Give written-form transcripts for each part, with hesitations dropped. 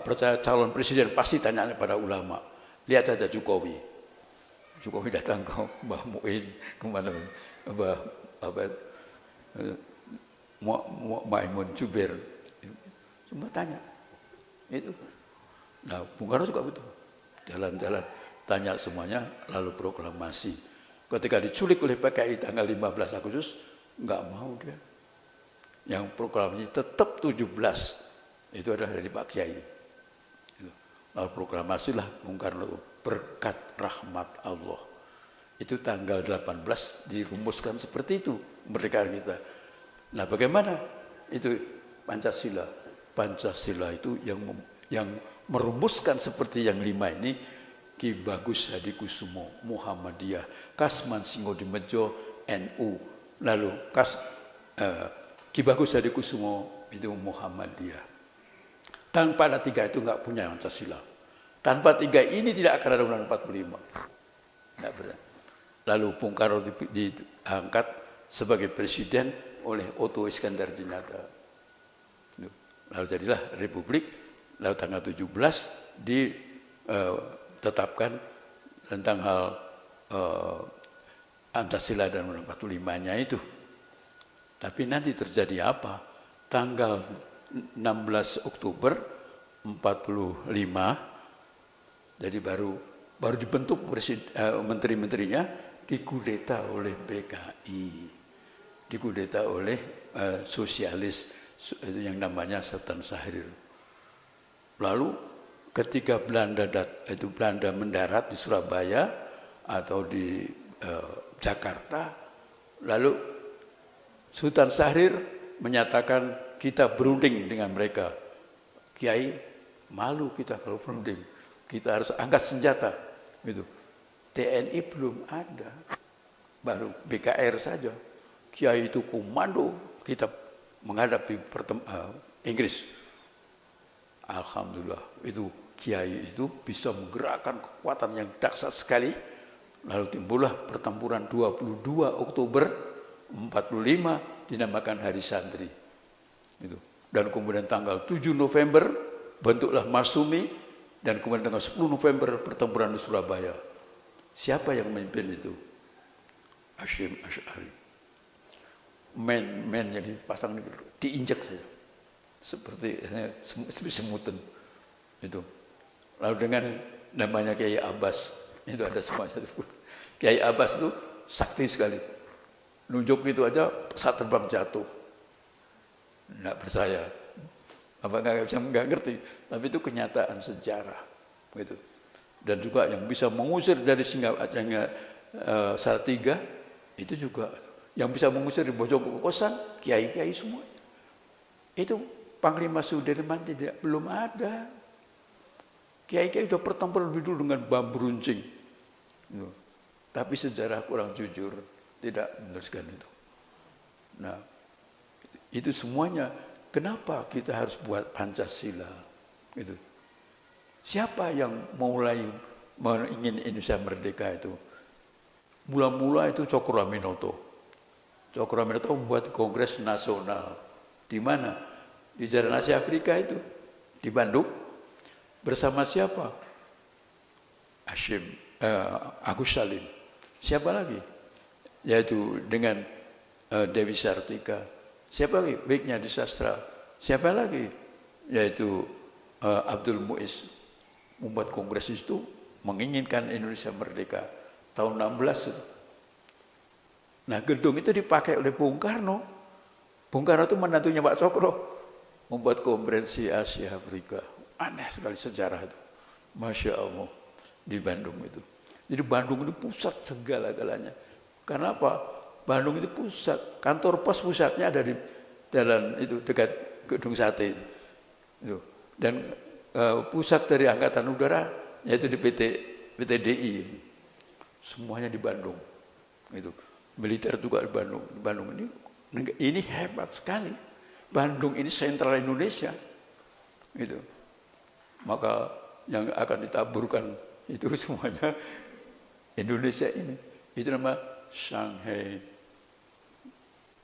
percaya calon presiden pasti tanya pada ulama. Lihat aja Jokowi. Jokowi datang ke Mbah Muin, kemana Mbah Maimun Juber, semua tanya. Itu. Nah, Bung Karno juga betul. Jalan-jalan, tanya semuanya, lalu proklamasi. Ketika diculik oleh PKI tanggal 15 Agustus, nggak mau dia. Yang proklamasi tetap 17. Itu adalah dari Pak Kiai. Lalu proklamasilah Bung Karno berkat rahmat Allah. Itu tanggal 18 dirumuskan seperti itu kemerdekaan kita. Nah, bagaimana itu Pancasila? Pancasila itu yang merumuskan seperti yang 5 ini Ki Bagus Hadikusumo Muhammadiyah, Kasman Singodimedjo NU, lalu Ki Bagus Hadikusumo itu Muhammadiyah. Tanpa ada 3 itu nggak punya Pancasila. Tanpa 3 ini tidak akan ada Undang-Undang 45. Nggak benar. Lalu Bung Karno diangkat sebagai presiden oleh Otto Iskandar Dinata. Lalu jadilah Republik. Lalu tanggal 17 ditetapkan tentang hal Pancasila dan Undang-Undang 45-nya itu. Tapi nanti terjadi apa? Tanggal 16 Oktober 45, jadi baru dibentuk menteri-menterinya, dikudeta oleh PKI, dikudeta oleh sosialis yang namanya Sultan Syahrir. Lalu ketika Belanda mendarat di Surabaya atau di Jakarta, lalu Sultan Syahrir menyatakan kita berunding dengan mereka. Kiai, malu kita kalau berunding. Kita harus angkat senjata. Gitu. TNI belum ada. Baru BKR saja. Kiai itu komando kita menghadapi Inggris. Alhamdulillah, itu Kiai itu bisa menggerakkan kekuatan yang dahsyat sekali. Lalu timbullah pertempuran 22 Oktober 45 dinamakan Hari Santri. Itu. Dan kemudian tanggal 7 November bentuklah Marsumi, dan kemudian tanggal 10 November pertempuran di Surabaya. Siapa yang memimpin itu? Hasyim Asy'ari. Men yang dipasang diinjak saja. Seperti semutan. Itu. Lalu dengan namanya Kiai Abbas, itu ada semuanya. Kiai Abbas itu sakti sekali. Nunjuk itu aja pesawat terbang jatuh. Nggak percaya. Apa nggak ngerti. Tapi itu kenyataan sejarah. Gitu. Dan juga yang bisa mengusir dari Salatiga, itu juga yang bisa mengusir di Bojong Kokosan, kiai-kiai semua. Itu Panglima Sudirman belum ada. Kiai-kiai sudah pertempuran lebih dulu dengan bambu runcing. Tapi sejarah kurang jujur, tidak meneruskan itu. Nah, itu semuanya. Kenapa kita harus buat Pancasila? Itu. Siapa yang mulai ingin Indonesia merdeka itu? Mula-mula itu Cokroaminoto. Cokroaminoto membuat Kongres Nasional. Di mana? Di Jalan Asia Afrika itu. Di Bandung. Bersama siapa? Agus Salim. Siapa lagi? Yaitu dengan Dewi Sartika. Siapa lagi? Baiknya di sastra. Siapa lagi? Yaitu Abdul Muiz. Membuat kongres itu menginginkan Indonesia merdeka. Tahun 16 itu. Nah, gedung itu dipakai oleh Bung Karno. Bung Karno itu menantunya Pak Cokro. Membuat konferensi Asia Afrika. Aneh sekali sejarah itu. Masya Allah. Di Bandung itu. Jadi Bandung itu pusat segala-galanya. Karena apa? Bandung itu pusat. Kantor pos pusatnya ada di jalan itu dekat Gedung Sate itu. Dan pusat dari Angkatan Udara yaitu di PTDI. Semuanya di Bandung. Itu. Militer juga di Bandung. Di Bandung ini hebat sekali. Bandung ini sentral Indonesia. Itu. Maka yang akan ditaburkan itu semuanya Indonesia ini. Itu nama Shanghai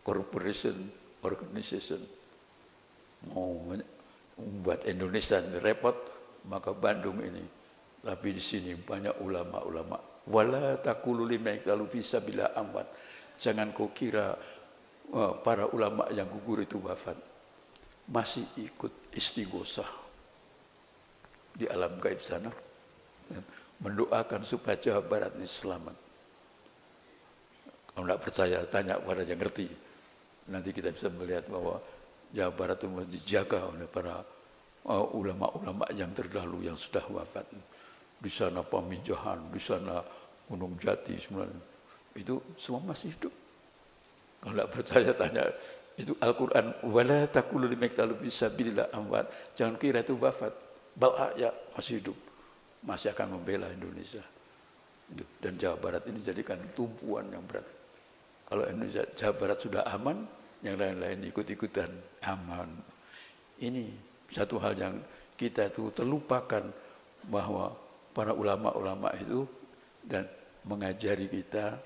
Corporation Organization. Membuat Indonesia repot, maka Bandung ini. Tapi di sini banyak ulama-ulama. Wala taqulu liman yaqtalu fi sabilillah amwat. Jangan kau kira para ulama yang gugur itu wafat. Masih ikut istighosah di alam gaib sana. Mendoakan supaya Jawa Barat ini selamat. Kalau tidak percaya, tanya kepada yang ngerti. Nanti kita bisa melihat bahwa Jawa Barat itu dijaga oleh para ulama-ulama yang terdahulu yang sudah wafat. Di sana Pamijahan, di sana Gunung Jati, sebenarnya itu semua masih hidup. Kalau tidak percaya tanya, itu Al-Quran. Wala taqulu liman yaqtalu fi sabilillah amwat. Jangan kira itu wafat. Bal ya masih hidup, masih akan membela Indonesia. Dan Jawa Barat ini jadikan tumpuan yang berat. Kalau Indonesia Jawa Barat sudah aman, yang lain-lain ikut-ikutan aman. Ini satu hal yang kita itu terlupakan, bahwa para ulama-ulama itu dan mengajari kita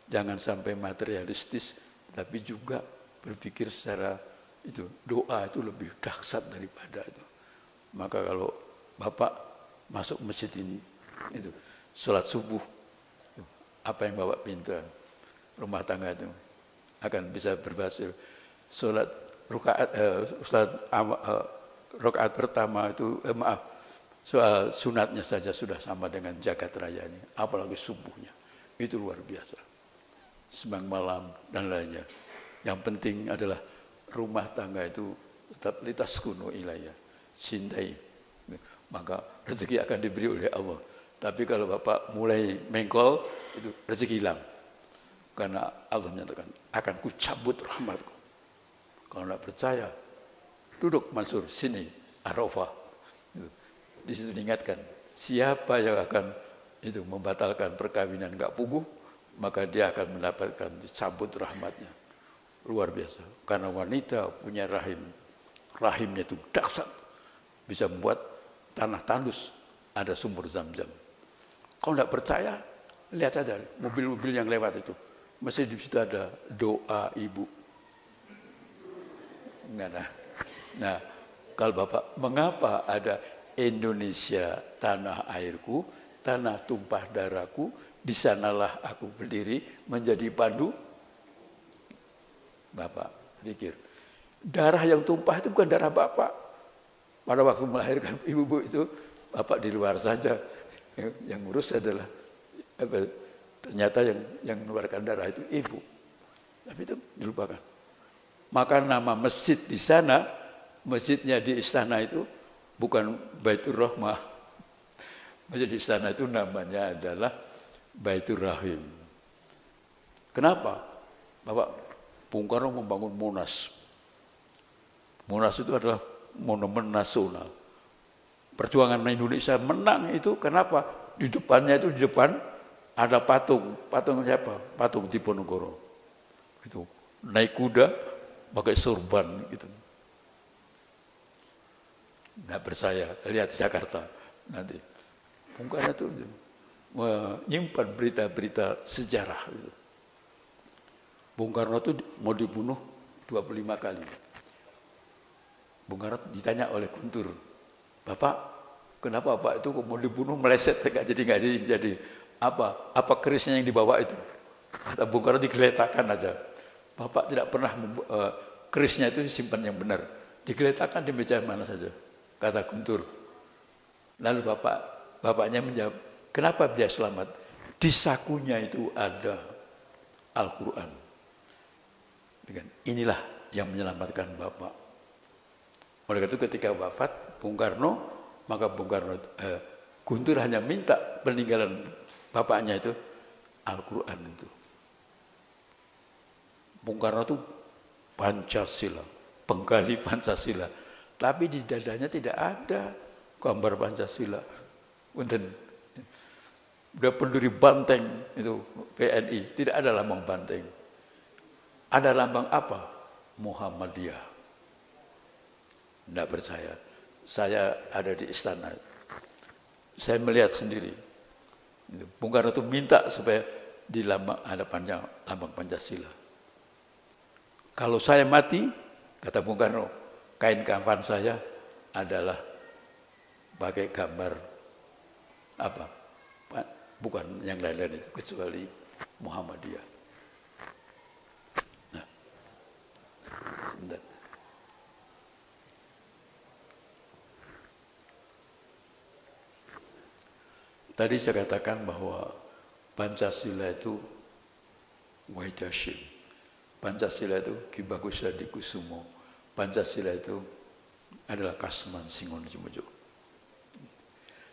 jangan sampai materialistis, tapi juga berpikir secara itu. Doa itu lebih dahsyat daripada itu. Maka kalau Bapak masuk masjid ini, itu sholat subuh, apa yang Bapak pinta, rumah tangga itu akan bisa berhasil. Sholat rakaat pertama itu soal sunatnya saja sudah sama dengan jagat raya ini, apalagi subuhnya itu luar biasa. Sembahyang malam dan lainnya. Yang penting adalah rumah tangga itu tetap litaskunu ilayya, cintai, maka rezeki akan diberi oleh Allah. Tapi kalau Bapak mulai mengkol, itu rezeki hilang. Karena Allah menyatakan, akan kucabut rahmatku. Kalau tidak percaya, duduk Mansur, sini, Arafah. Di situ diingatkan, siapa yang akan itu membatalkan perkawinan enggak puguh, maka dia akan mendapatkan dicabut rahmatnya. Luar biasa. Karena wanita punya rahim. Rahimnya itu dahsyat. Bisa membuat tanah tandus, ada sumur Zam-Zam. Kalau tidak percaya, lihat saja mobil-mobil yang lewat itu. Mesti di situ ada doa ibu. Nah, kalau Bapak, mengapa ada Indonesia tanah airku, tanah tumpah darahku, di sanalah aku berdiri menjadi pandu? Bapak pikir, darah yang tumpah itu bukan darah Bapak. Pada waktu melahirkan ibu-ibu itu, Bapak di luar saja. Yang ngurus adalah ternyata yang mengeluarkan darah itu ibu. Tapi itu dilupakan. Maka nama masjid di sana, masjidnya di istana itu bukan Baitur Rahmah. Masjid di istana itu namanya adalah Baitur Rahim. Kenapa? Bapak Bung Karno membangun Monas. Monas itu adalah monumen nasional. Perjuangan Indonesia menang itu kenapa? Di depannya itu, di depan ada patung. Patung siapa? Patung Diponegoro. Itu naik kuda pakai sorban gitu. Nggak percaya, lihat di Jakarta nanti. Bung Karno itu menyimpan berita-berita sejarah gitu. Bung Karno itu mau dibunuh 25 kali. Bung Karno ditanya oleh Guntur, Bapak, kenapa Pak itu mau dibunuh meleset nggak jadi apa kerisnya yang dibawa itu? Kata Bung Karno, digeletakkan aja. Bapak tidak pernah kerisnya itu disimpan yang benar. Digeletakkan di meja mana saja, kata Guntur. Lalu bapaknya menjawab, kenapa dia selamat? Di sakunya itu ada Al-Quran. Inilah yang menyelamatkan Bapak. Oleh itu ketika wafat Bung Karno, maka Guntur hanya minta peninggalan bapaknya itu Al-Quran itu. Bung Karno itu Pancasila, penggali Pancasila. Tapi di dadanya tidak ada gambar Pancasila. Punten. Udah pendiri banteng itu PNI, tidak ada lambang banteng. Ada lambang apa? Muhammadiyah. Tidak percaya. Saya ada di istana. Saya melihat sendiri. Bung Karno itu minta supaya di lambang ada lambang Pancasila. Kalau saya mati, kata Bung Karno, kain kafan saya adalah pakai gambar apa? Bukan yang lain-lain itu kecuali Muhammadiyah. Nah, sebentar. Tadi saya katakan bahwa Pancasila itu Waidasyim. Pancasila itu Ki Bagus Hadikusumo. Pancasila itu adalah Kasman Singon Jumojo.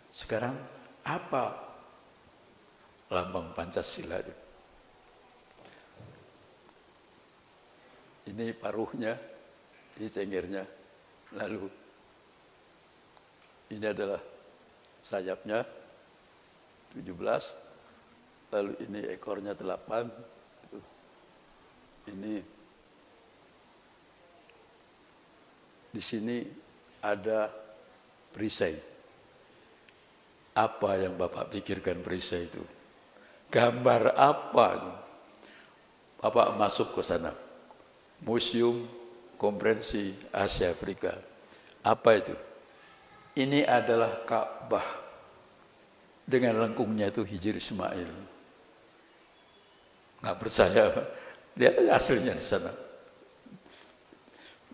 Sekarang apa lambang Pancasila itu? Ini paruhnya, ini cengirnya, lalu ini adalah sayapnya 17, lalu ini ekornya 8, ini di sini ada perisai. Apa yang Bapak pikirkan perisai itu? Gambar apa? Bapak masuk ke sana. Museum Konferensi Asia Afrika. Apa itu? Ini adalah Ka'bah. Dengan lengkungnya itu Hijri Ismail. Nggak percaya, lihat aja aslinya di sana.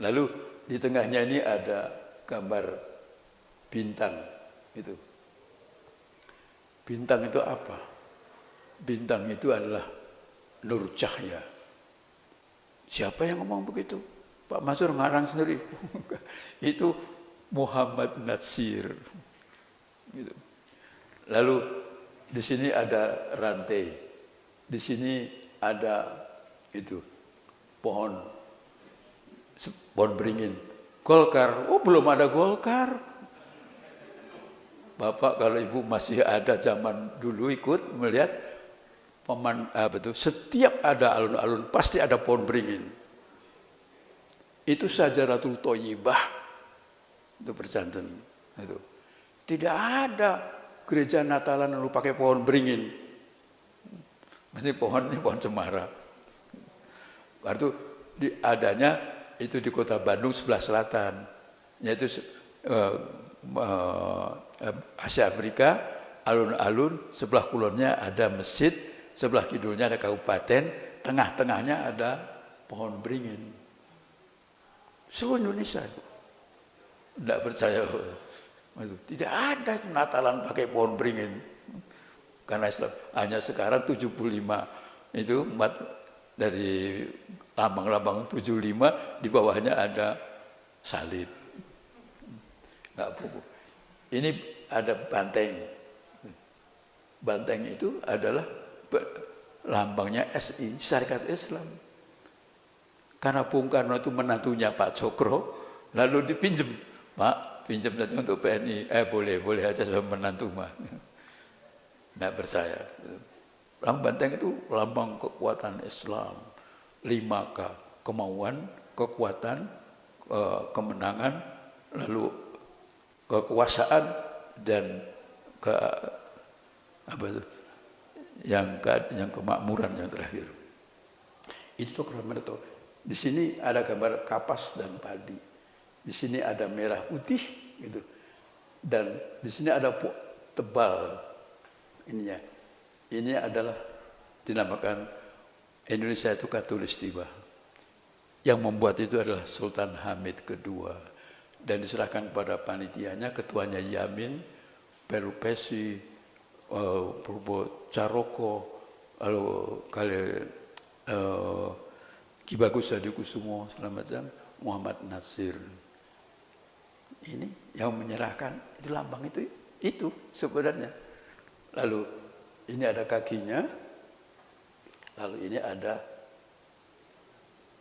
Lalu di tengahnya ini ada gambar bintang. Itu. Bintang itu apa? Bintang itu adalah nur cahaya. Siapa yang ngomong begitu? Pak Masur ngarang sendiri. Itu Muhammad Natsir. Gitu. Lalu di sini ada rantai, di sini ada itu pohon beringin. Golkar, oh belum ada Golkar. Bapak kalau Ibu masih ada zaman dulu ikut melihat setiap ada alun-alun pasti ada pohon beringin. Itu Sajaratul Thayyibah itu bercantum itu. Tidak ada gereja Natalan lalu pakai pohon beringin. Mesti pohon ini pohon cemara. Waktu adanya itu di kota Bandung sebelah selatan, yaitu Asia Afrika, alun-alun, sebelah kulonnya ada masjid, sebelah kidulnya ada kabupaten, tengah-tengahnya ada pohon beringin. Seluruh Indonesia. Tidak percaya. Tidak ada Natalan pakai pohon beringin. Karena Islam hanya sekarang 75 itu dari lambang-lambang 75 di bawahnya ada salib. Enggak buku. Ini ada banteng. Banteng itu adalah lambangnya SI, Syarikat Islam. Karena Bung Karno itu menantunya Pak Cokro, lalu dipinjem, Pak pinjam saja untuk PNI. Boleh aja saya menantu mah. Tidak percaya. Lambang banteng itu lambang kekuatan Islam. 5K. Kemauan, kekuatan, kemenangan, lalu kekuasaan dan yang kemakmuran yang terakhir. Itu program itu. Di sini ada gambar kapas dan padi. Di sini ada merah putih gitu. Dan di sini ada tebal ininya. Ini adalah dinamakan Indonesia itu Katulistiwa. Yang membuat itu adalah Sultan Hamid II. Dan diserahkan kepada panitianya, ketuanya Yamin, Perupesi, Purbo Caroko, lalu Ki Bagus Hadikusumo, segala macam, Muhammad Natsir. Ini yang menyerahkan, itu lambang itu sebenarnya. Lalu ini ada kakinya, lalu ini ada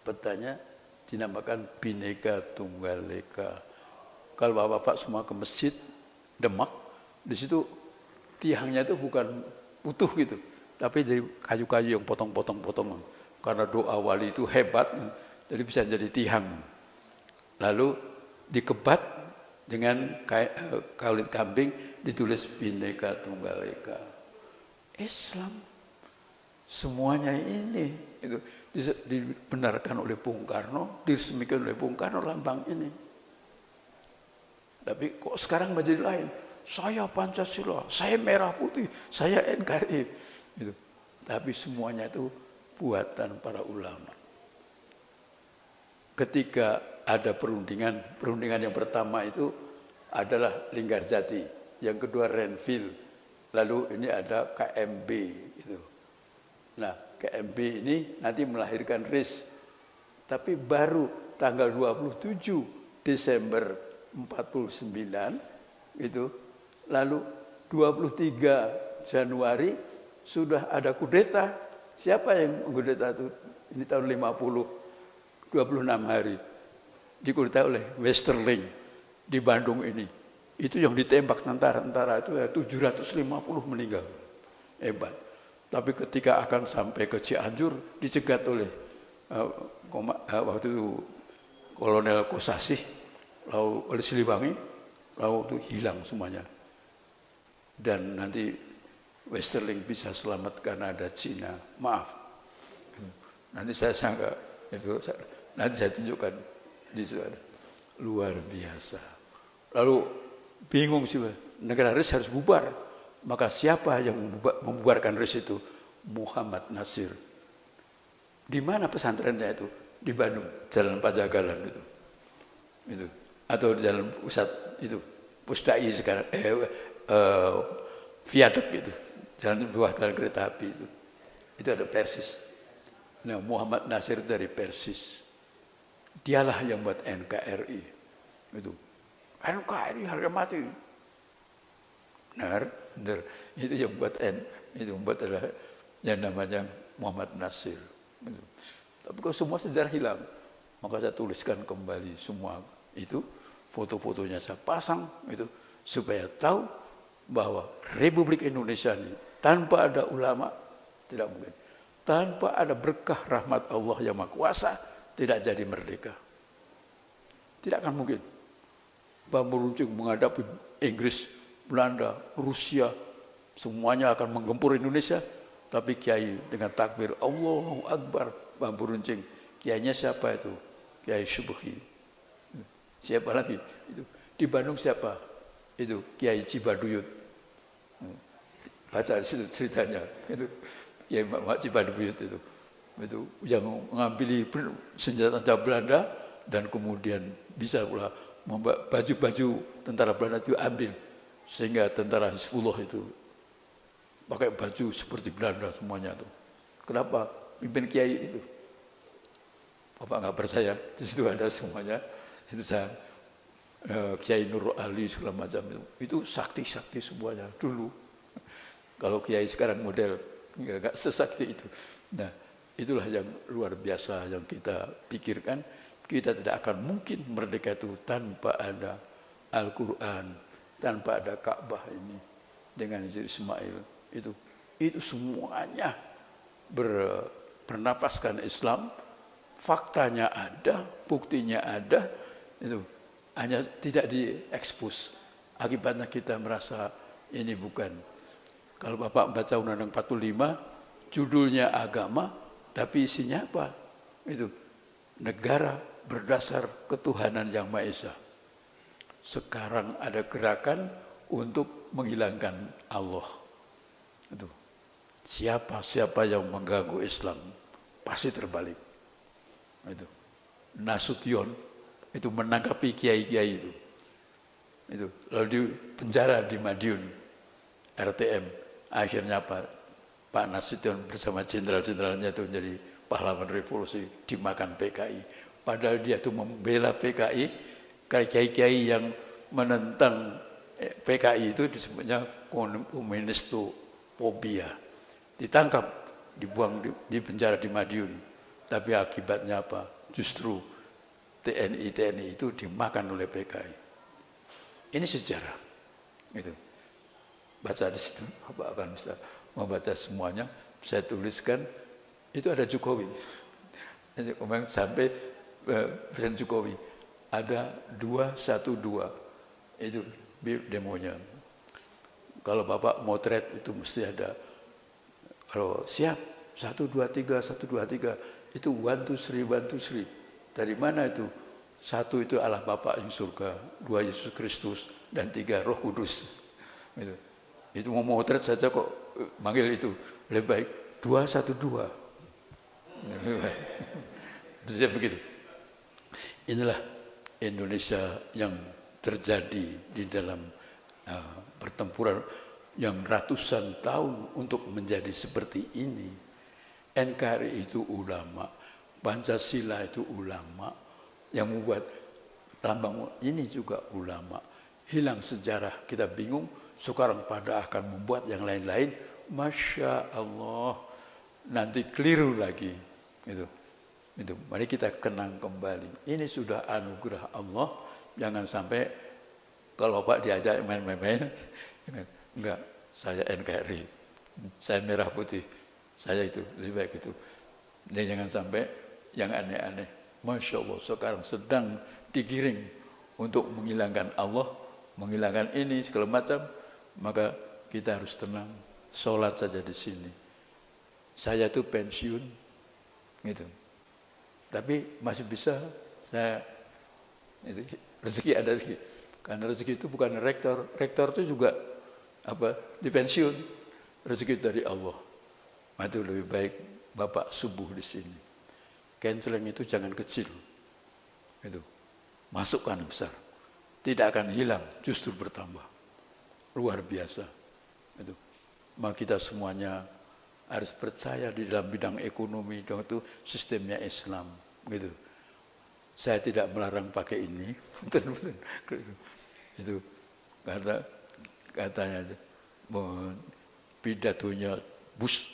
petanya dinamakan Bhinneka Tunggal Ika. Kalau bapak-bapak semua ke masjid Demak, di situ tiangnya itu bukan utuh gitu, tapi dari kayu-kayu yang potong-potong-potong. Karena doa wali itu hebat, jadi bisa jadi tiang. Lalu dikebat dengan kulit kambing, ditulis Bhinneka Tunggal Ika. Islam semuanya ini itu dibenarkan oleh Bung Karno, diresmikan oleh Bung Karno lambang ini. Tapi kok sekarang menjadi lain? Saya Pancasila, saya Merah Putih, saya NKRI. Gitu. Tapi semuanya itu buatan para ulama. Ketika ada perundingan yang pertama itu adalah Linggarjati, yang kedua Renville, lalu ini ada KMB itu. Nah, KMB ini nanti melahirkan RIS, tapi baru tanggal 27 Desember 49 itu, lalu 23 Januari sudah ada kudeta. Siapa yang kudeta itu? Ini tahun 50. 26 hari dikudeta oleh Westerling di Bandung ini. Itu yang ditembak tentara itu ya 750 meninggal. Hebat. Tapi ketika akan sampai ke Cianjur dicegat oleh waktu itu Kolonel Kosasih, lalu oleh Siliwangi, lalu itu hilang semuanya. Dan nanti Westerling bisa selamat karena ada Cina. Maaf. Nanti saya sangka itu. Nanti saya tunjukkan di sana. Luar biasa. Lalu bingung sih, negara RIS harus bubar. Maka siapa yang membubarkan RIS itu? Muhammad Nasir. Di mana pesantrennya itu? Di Bandung, Jalan Pajagalan itu. Itu. Atau di Jalan Pusat itu. Pusdai sekarang. Viaduk gitu. Jalan bawah jalan kereta api itu. Itu ada Persis. Nah, Muhammad Nasir dari Persis. Dialah yang buat NKRI. Itu. NKRI harga mati. Benar. Itu yang buat itu membuat adalah yang namanya Muhammad Nasir. Itu. Tapi kalau semua sejarah hilang, maka saya tuliskan kembali semua itu, foto-fotonya saya pasang itu supaya tahu bahwa Republik Indonesia ini tanpa ada ulama tidak mungkin. Tanpa ada berkah rahmat Allah yang Maha Kuasa, tidak jadi merdeka. Tidak akan mungkin. Bambu runcing menghadapi Inggris, Belanda, Rusia, semuanya akan menggempur Indonesia. Tapi kiai dengan takbir Allahu Akbar, bambu runcing. Kiainya siapa itu? Kiai Subhi. Siapa lagi? Itu. Di Bandung siapa? Itu Kiai Cibaduyut. Baca di situ ceritanya. Itu Kiai Mak Cibaduyut itu. Itu yang mengambil senjata Belanda dan kemudian bisa pula membuat baju-baju tentara Belanda itu ambil sehingga tentara Hizbullah itu pakai baju seperti Belanda semuanya itu. Kenapa? Pimpin kiai itu. Bapak nggak percaya? Di situ ada semuanya. Itu saya Kiai Nur Ali segala macam itu sakti-sakti semuanya dulu. Kalau kiai sekarang model nggak sesakti itu. Nah, itulah yang luar biasa yang kita pikirkan. Kita tidak akan mungkin merdeka itu tanpa ada Al-Quran, tanpa ada Ka'bah ini dengan Ismail. Itu semuanya bernafaskan Islam. Faktanya ada, buktinya ada. Itu hanya tidak diekspos. Akibatnya kita merasa ini bukan. Kalau Bapak baca Undang-Undang 45, judulnya agama, tapi isinya apa? Itu negara berdasar ketuhanan yang Maha Esa. Sekarang ada gerakan untuk menghilangkan Allah. Itu. Siapa yang mengganggu Islam pasti terbalik. Itu. Nasution itu menangkapi kiai-kiai itu. Itu. Lalu di penjara di Madiun, RTM. Akhirnya Pak Nasution bersama jenderal-jenderalnya itu menjadi pahlawan revolusi, dimakan PKI. Padahal dia itu membela PKI, kiai-kiai yang menentang PKI itu disebutnya komunistofobia. Ditangkap, dibuang di penjara di Madiun. Tapi akibatnya apa? Justru TNI itu dimakan oleh PKI. Ini sejarah. Itu. Baca di situ, Bapak akan bisa membaca semuanya. Saya tuliskan, itu ada Jokowi. Sampai Presiden Jokowi ada 212 itu demonya. Kalau Bapak motret itu mesti ada. Kalau siap 123 itu 123 Dari mana itu? Satu itu Allah Bapa yang surga, dua Yesus Kristus, dan tiga Roh Kudus. Itu mau motret saja kok manggil itu. Lebih baik 212. Bisa begitu. Inilah Indonesia yang terjadi di dalam pertempuran yang ratusan tahun untuk menjadi seperti ini. NKRI itu ulama, Pancasila itu ulama, yang membuat lambang ini juga ulama. Hilang sejarah, kita bingung, sekarang pada akan membuat yang lain-lain, Masya Allah, nanti keliru lagi. Itu. Mari kita kenang kembali. Ini sudah anugerah Allah, jangan sampai kalau Pak diajak main-main, enggak, saya NKRI, saya merah putih, saya itu, lebih baik itu. Dan jangan sampai yang aneh-aneh. Masya Allah, sekarang sedang digiring untuk menghilangkan Allah, menghilangkan ini, segala macam. Maka kita harus tenang, sholat saja di sini. Saya itu pensiun, gitu. Tapi masih bisa, saya, itu, rezeki ada rezeki. Karena rezeki itu bukan rektor, rektor itu juga di pensiun, rezeki dari Allah. Itu lebih baik Bapak subuh di sini. Canceling itu jangan kecil, itu masukkan besar, tidak akan hilang, justru bertambah, luar biasa. Itu, maka kita semuanya harus percaya di dalam bidang ekonomi, dong itu sistemnya Islam, gitu. Saya tidak melarang pakai ini, itu karena katanya pidatonya Bush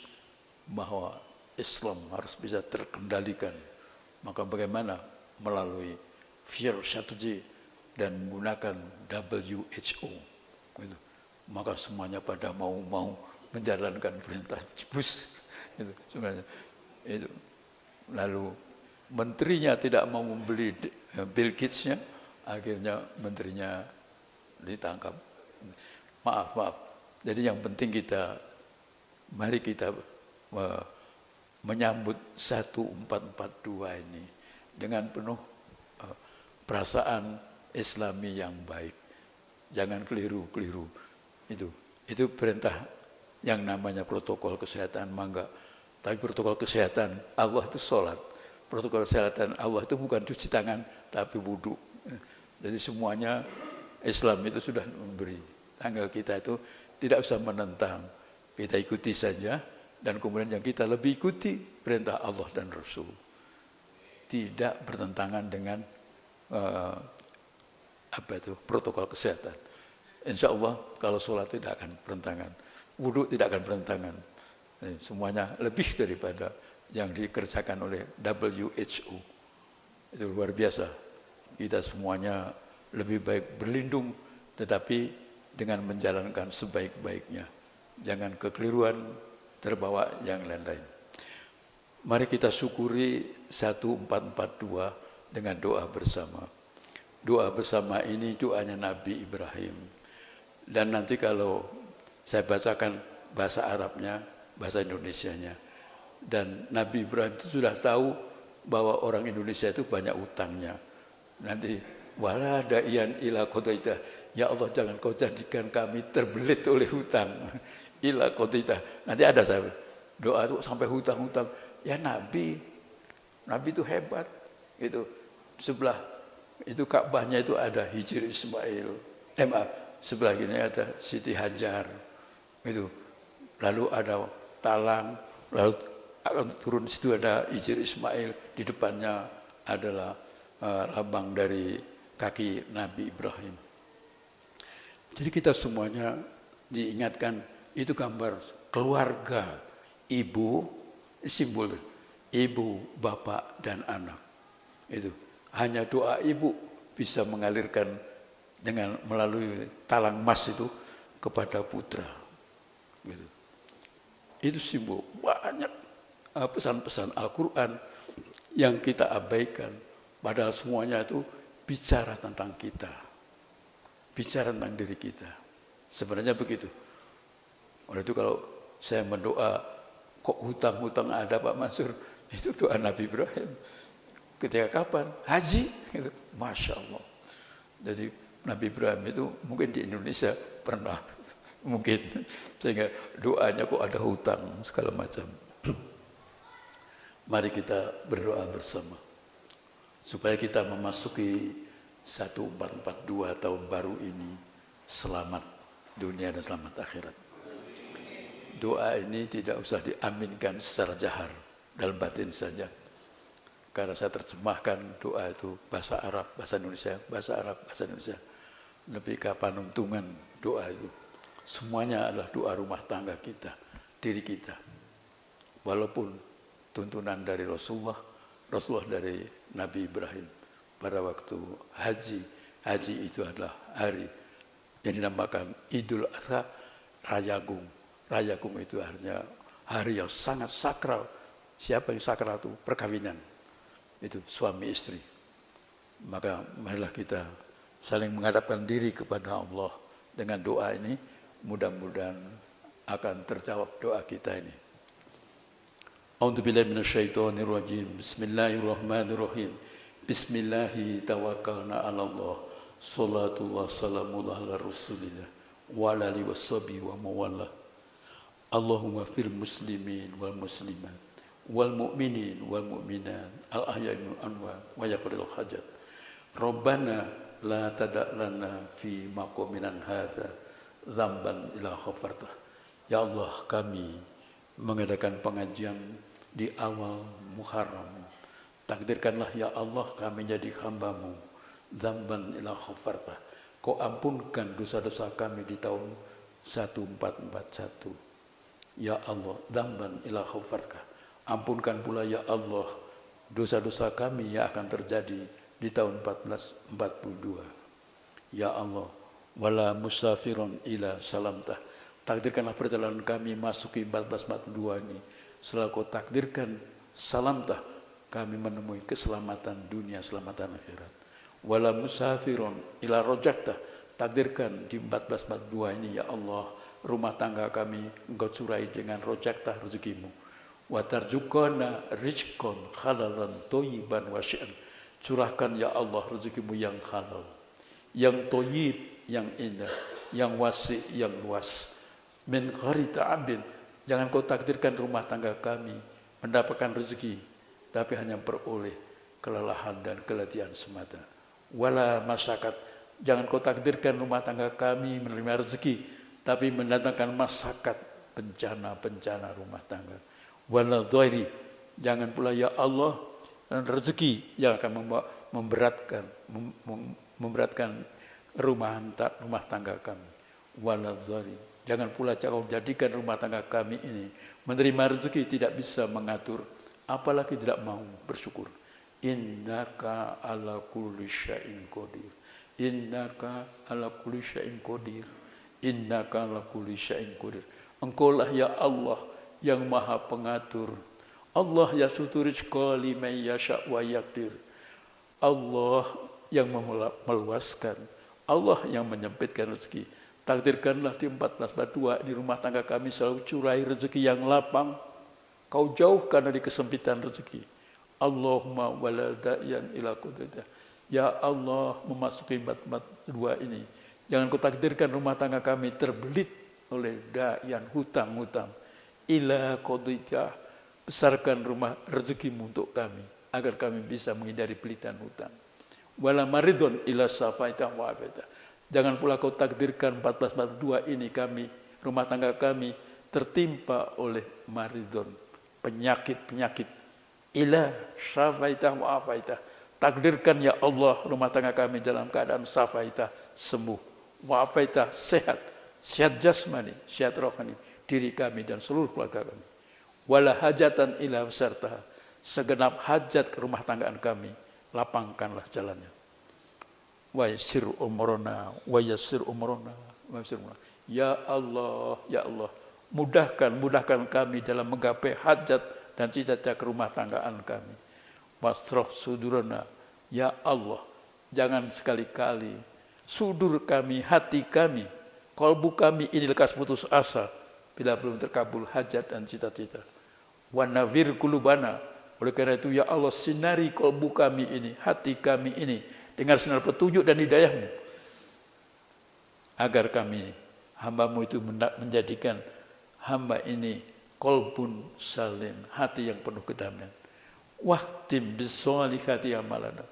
bahwa Islam harus bisa terkendalikan. Maka bagaimana? Melalui fear strategy dan menggunakan WHO. Gitu. Maka semuanya pada mau menjalankan perintah Bush. Itu sebenarnya. Itu. Lalu menterinya tidak mau membeli Bill Gates-nya, akhirnya menterinya ditangkap. Maaf. Jadi yang penting mari kita menyambut 1442 ini dengan penuh perasaan Islami yang baik. Jangan keliru. Itu perintah yang namanya protokol kesehatan, mangga. Tapi protokol kesehatan Allah itu sholat. Protokol kesehatan Allah itu bukan cuci tangan, tapi wudhu. Jadi semuanya Islam itu sudah memberi. Tanggal kita itu tidak usah menentang. Kita ikuti saja. Dan kemudian yang kita lebih ikuti perintah Allah dan Rasul. Tidak bertentangan dengan protokol kesehatan. Insya Allah kalau sholat tidak akan bertentangan. Wudhu tidak akan bertentangan. Semuanya lebih daripada yang dikerjakan oleh WHO. Itu luar biasa. Kita semuanya lebih baik berlindung, tetapi dengan menjalankan sebaik-baiknya. Jangan kekeliruan, terbawa yang lain-lain. Mari kita syukuri 1442 dengan doa bersama. Doa bersama ini doanya Nabi Ibrahim. Dan nanti kalau saya bacakan bahasa Arabnya, bahasa Indonesianya. Dan Nabi Ibrahim itu sudah tahu bahwa orang Indonesia itu banyak utangnya. Nanti wala da'iyan ila qadaita. Ya Allah, jangan kau jadikan kami terbelit oleh hutang. Ila qadaita. Nanti ada saya doa itu sampai hutang-hutang. Ya Nabi itu hebat. Itu sebelah itu Ka'bahnya itu ada Hijri Ismail. Sebelah ini ada Siti Hajar. Itu. Lalu ada talang, lalu turun situ ada Hijri Ismail, di depannya adalah lambang dari kaki Nabi Ibrahim. Jadi kita semuanya diingatkan itu gambar keluarga, ibu, simbol ibu, bapak dan anak. Itu hanya doa ibu bisa mengalirkan dengan melalui talang emas itu kepada putra. Gitu. Itu simbol banyak pesan-pesan Al-Quran yang kita abaikan. Padahal semuanya itu bicara tentang kita. Bicara tentang diri kita. Sebenarnya begitu. Oleh itu kalau saya mendoa, kok hutang-hutang ada Pak Mansur? Itu doa Nabi Ibrahim. Ketika kapan? Haji. Gitu. Masya Allah. Jadi Nabi Ibrahim itu mungkin di Indonesia pernah. Mungkin. Sehingga doanya kok ada hutang segala macam. Mari kita berdoa bersama. Supaya kita memasuki 1442 tahun baru ini selamat dunia dan selamat akhirat. Doa ini tidak usah diaminkan secara jahar, dalam batin saja. Karena saya terjemahkan doa itu bahasa Arab, bahasa Indonesia, bahasa Arab, bahasa Indonesia. Lebih ke panuntungan doa itu. Semuanya adalah doa rumah tangga kita, diri kita. Walaupun tuntunan dari Rasulullah dari Nabi Ibrahim pada waktu haji. Haji itu adalah hari yang dinamakan Idul Adha, Rayagung. Rayagung itu artinya hari yang sangat sakral. Siapa yang sakral itu? Perkawinan. Itu suami istri. Maka marilah kita saling menghadapkan diri kepada Allah dengan doa ini. Mudah-mudahan akan terjawab doa kita ini. A'udzubillahi minasyaitonirrajim. Bismillahirrahmanirrahim. Bismillahi tawakkalna 'ala Allah. Salatullah salamullah ala Rasulillah wa ala alihi washabihi wa mawala. Allahumma fil muslimin wal muslimat wal mu'minin wal mu'minat al ahya'i minhum amwat wa yaqdil hajat. Rabbana la tada' lana fi maqamina hadza dzamban illa ghafartah. Ya Allah, kami mengadakan pengajian di awal Muharram. Takdirkanlah ya Allah kami jadi hamba-Mu. Dzamban illa ghafartah. Kau ampunkan dosa-dosa kami di tahun 1441. Ya Allah, dzamban illa ghafartah. Ampunkan pula ya Allah dosa-dosa kami yang akan terjadi di tahun 1442. Ya Allah, wala musafiron ila salamtah. Takdirkanlah perjalanan kami masuki 1442 ini. Setelah kau takdirkan salamtah, kami menemui keselamatan dunia, keselamatan akhirat. Wala musafiron ila rojaktah. Takdirkan di 1442 ini ya Allah, rumah tangga kami engkau curai dengan rojaktah rezekimu. Watarjukona rizqan halalan thayyiban wasi'an. Curahkan ya Allah rezekimu yang halal, yang thayyib, yang indah, yang wasi, yang luas. Min ghairi ta'abin. Jangan kau takdirkan rumah tangga kami mendapatkan rezeki, tapi hanya beroleh kelelahan dan keletihan semata. Wala masyakat. Jangan kau takdirkan rumah tangga kami menerima rezeki, tapi mendatangkan masyakat, bencana-bencana rumah tangga. Wala dhairi. Jangan pula ya Allah rezeki yang akan memberatkan rumah tangga kami. Wala dhairi. Jangan pula kau jadikan rumah tangga kami ini menerima rezeki tidak bisa mengatur, apalagi tidak mau bersyukur. Innaka ala kulli syai'in qadir. Innaka ala kulli syai'in qadir. Innaka ala kulli syai'in qadir. Engkaulah ya Allah yang maha pengatur. Allah yasutu rizqa liman yasha' wa yaqdir. Allah yang meluaskan. Allah yang menyempitkan rezeki. Takdirkanlah di 1442 di rumah tangga kami selalu curai rezeki yang lapang. Kau jauhkan dari kesempitan rezeki. Allahumma wala da'iyan ila qudratika. Ya Allah, memasuki 1442 ini, jangan kau takdirkan rumah tangga kami terbelit oleh da'iyan, hutang-hutang. Ila qudratika. Besarkan rumah rezekimu untuk kami agar kami bisa menghindari pelitan hutang. Wala maridun ila safaita wa afita. Jangan pula kau takdirkan 1442 ini kami, rumah tangga kami tertimpa oleh maridun, penyakit-penyakit. Ila safaita wa afaita. Takdirkan ya Allah rumah tangga kami dalam keadaan safaita, sembuh. Wa afaita, sehat. Sehat jasmani, sehat rohani, diri kami dan seluruh keluarga kami. Wala hajatan ila serta. Segenap hajat ke rumah tanggaan kami, lapangkanlah jalannya. Wa yassir umurana wa yassir umurana wa yassir umurana. Ya Allah, ya Allah, mudahkan kami dalam menggapai hajat dan cita-cita ke rumah tanggaan kami. Wasrah sudurana, ya Allah, jangan sekali-kali sudur kami, hati kami, kalbu kami ini lekas putus asa bila belum terkabul hajat dan cita-cita. Wa nawir qulubana, Oleh karena itu, ya Allah, sinari kolbu kami ini, hati kami ini, dengan sinar petunjuk dan hidayah-Mu. Agar kami, hamba-Mu itu menjadikan hamba ini kolbun salim, hati yang penuh kedamaian. Wahtim bisolihati amalana.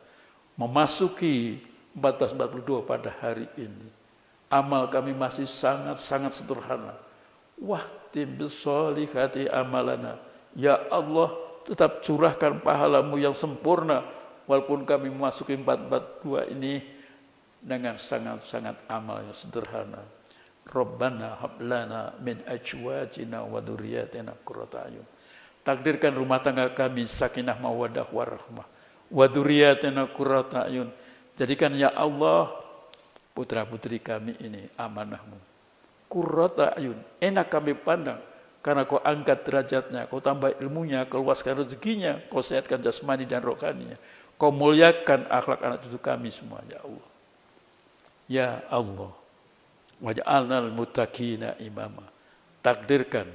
Memasuki 1442 pada hari ini. Amal kami masih sangat-sangat sederhana. Wahtim bisolihati amalana. Ya Allah, tetap curahkan pahala-Mu yang sempurna. Walaupun kami memasuki 442 ini dengan sangat-sangat amal yang sederhana. Rabbana hablana min ajwajina wa dzurriyyatina qurrata a'yun. Takdirkan rumah tangga kami sakinah mawaddah warahmah. Wa dzurriyyatina qurrata a'yun. Jadikan ya Allah putra-putri kami ini amanah-Mu. Qurrata a'yun, enak kami pandang. Karena Kau angkat derajatnya, Kau tambah ilmunya, Kau luaskan rezekinya, Kau sehatkan jasmani dan rohaninya. Kau muliakan akhlak anak cucu kami semua, ya Allah. Ya Allah, waj'alnal muttaqina imama. Takdirkan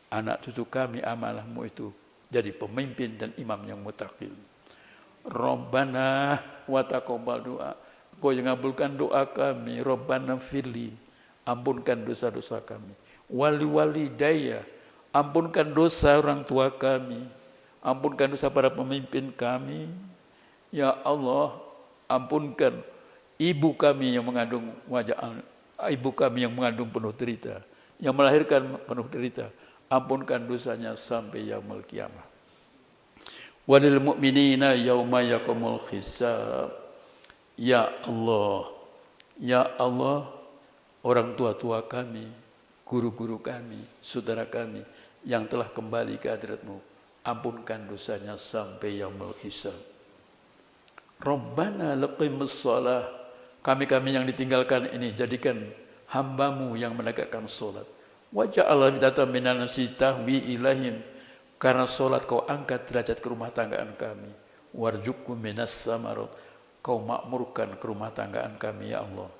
anak cucu kami amanah-Mu itu jadi pemimpin dan imam yang muttaqin. Rabbana wa taqabbal doa. Kau yang ngabulkan doa kami. Rabbana firli, ampunkan dosa-dosa kami. Wali daya, ampunkan dosa orang tua kami, ampunkan dosa para pemimpin kami. Ya Allah, ampunkan ibu kami yang mengandung ibu kami yang mengandung penuh derita, yang melahirkan penuh derita. Ampunkan dosanya sampai yaumul qiyamah. Walil mu'minina yauma yaqumul hisab. Ya Allah, ya Allah, orang tua-tua kami, guru-guru kami, saudara kami yang telah kembali ke hadirat-Mu, ampunkan dosanya sampai yaumul hisab. Rabbana laqimus shalah. Kami-kami yang ditinggalkan ini jadikan hamba-Mu yang menegakkan salat. Waja'al bidatan minan nasi tahwi ilahim. Karena salat Kau angkat derajat ke rumah tanggaan kami. Warzuqhum minas samarat. Kau makmurkan ke rumah tanggaan kami, ya Allah.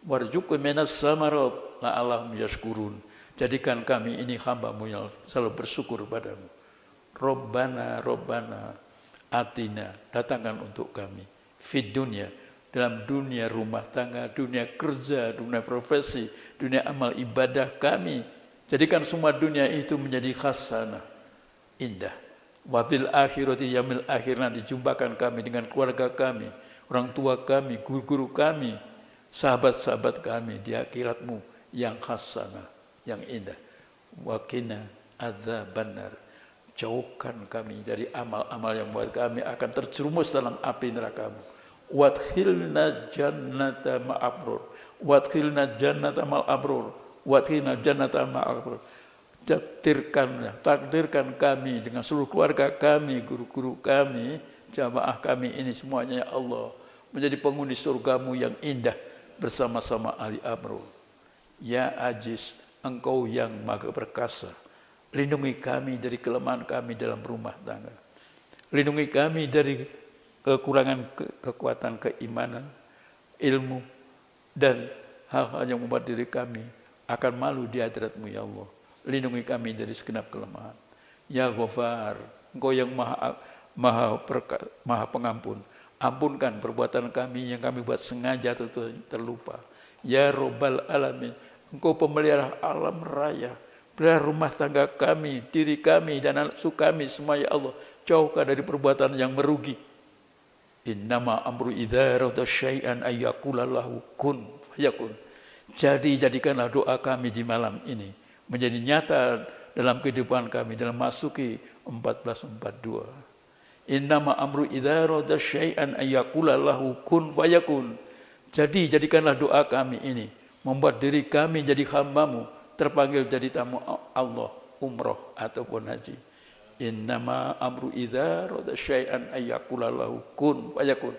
Warzuqhum minas samarat la'allahum yashkurun. Jadikan kami ini hamba-Mu yang selalu bersyukur padamu. Rabbana atina, datangkan untuk kami. Fid dunya, dalam dunia rumah tangga, dunia kerja, dunia profesi, dunia amal ibadah kami. Jadikan semua dunia itu menjadi hasanah, indah. Wa fil akhirati, yaumil akhir nanti jumpakan kami dengan keluarga kami, orang tua kami, guru-guru kami, sahabat-sahabat kami di akhirat-Mu yang hasanah, yang indah. Wa qina adzabannar. Jauhkan kami dari amal-amal yang membuat kami akan terjerumus dalam api neraka-Mu. Wadkhilna jannata ma'abrur. Wadkhilna jannata ma'abrur. Wadkhilna jannata ma'abrur. Takdirkan kami dengan seluruh keluarga kami, guru-guru kami, jamaah kami ini semuanya, ya Allah, menjadi penghuni surga-Mu yang indah bersama-sama ahli abrur. Ya Aziz, Engkau yang Maha Perkasa. Lindungi kami dari kelemahan kami dalam rumah tangga. Lindungi kami dari kekurangan kekuatan keimanan, ilmu, dan hal-hal yang membuat diri kami akan malu di hadirat-Mu, ya Allah. Lindungi kami dari segenap kelemahan. Ya Ghafar, Engkau yang maha pengampun. Ampunkan perbuatan kami yang kami buat sengaja atau terlupa. Ya Rabbal Alamin, Engkau pemelihara alam raya. Pelihara rumah tangga kami, diri kami, dan anak cucu kami semua, ya Allah. Jauhkan dari perbuatan yang merugi. Innama amru idza arada syai'an ayyaqula lahu kun fayakun. Jadi jadikanlah doa kami di malam ini menjadi nyata dalam kehidupan kami dalam masuki 1442. Innama amru idza arada syai'an ayyaqula lahu kun fayakun. Jadi jadikanlah doa kami ini membuat diri kami jadi hamba-Mu, terpanggil jadi tamu Allah, umroh ataupun haji. Innama amru idza arada syai'an ayyaqula lahu kun fayakun.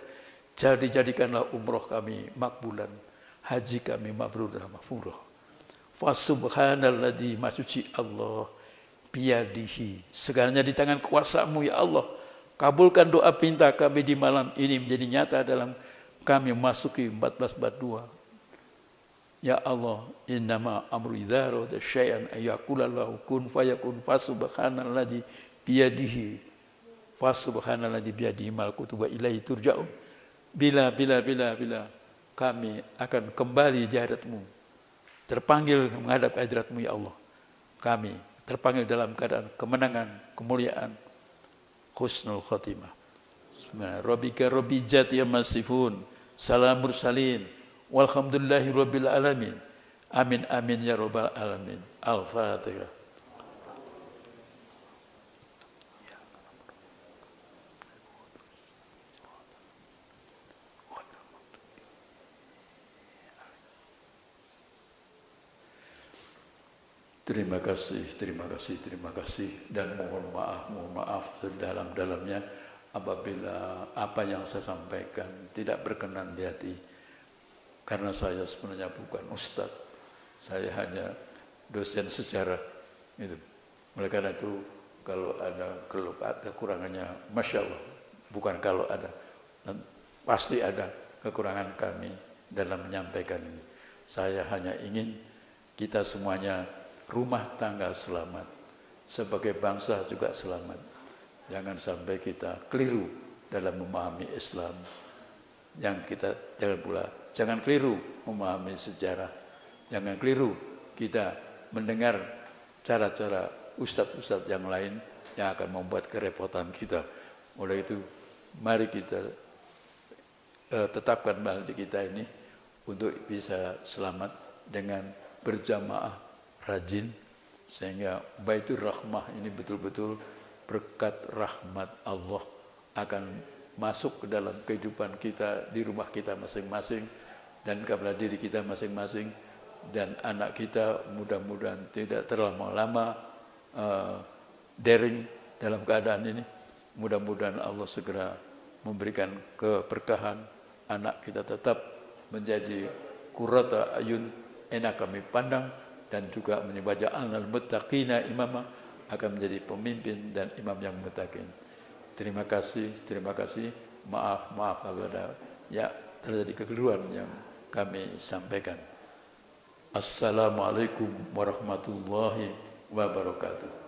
Jadi jadikanlah umroh kami makbulan, haji kami mabrur dan maghfurah. Fa subhanalladzi, masuci Allah, biyadihi, segalanya di tangan kuasa-Mu, ya Allah. Kabulkan doa pinta kami di malam ini menjadi nyata dalam kami memasuki 1442. Ya Allah, innama amru idza arada syai'an ayyaqula lahu kun fayakun, fa subhanalladzi biyadihi Fa subhanalladzi biyadihi malakutu wa ilaihi turja'un. Bila kami akan kembali di hadapan-Mu, terpanggil menghadap hadirat-Mu ya Allah. Kami terpanggil dalam keadaan kemenangan, kemuliaan, husnul khotimah. Bismillah. Rabbika rabbil jati yamasifun. Salam mursalin. Walhamdulillahi rabbil alamin. Amin amin ya rabbal alamin. Al-Fatihah. Terima kasih dan mohon maaf sedalam-dalamnya apabila apa yang saya sampaikan tidak berkenan di hati, karena saya sebenarnya bukan ustadz, saya hanya dosen sejarah itu. Oleh karena itu kalau ada kekurangannya, masya Allah, bukan kalau ada, pasti ada kekurangan kami dalam menyampaikan ini. Saya hanya ingin kita semuanya rumah tangga selamat, sebagai bangsa juga selamat. Jangan sampai kita keliru dalam memahami Islam. Jangan keliru memahami sejarah. Jangan keliru kita mendengar cara-cara ustadz-ustadz yang lain yang akan membuat kerepotan kita. Oleh itu, mari kita tetapkan bangsa kita ini untuk bisa selamat dengan berjamaah rajin, sehingga Baitur Rahmah ini betul-betul berkat rahmat Allah akan masuk ke dalam kehidupan kita, di rumah kita masing-masing, dan kepada diri kita masing-masing, dan anak kita mudah-mudahan tidak terlalu lama daring dalam keadaan ini. Mudah-mudahan Allah segera memberikan keberkahan, anak kita tetap menjadi qurrata ayun, enak kami pandang, dan juga menyebabkan al-muttaqina imama, akan menjadi pemimpin dan imam yang muttaqin. Terima kasih. Maaf kalau ada terjadi kekeliruan yang kami sampaikan. Assalamualaikum warahmatullahi wabarakatuh.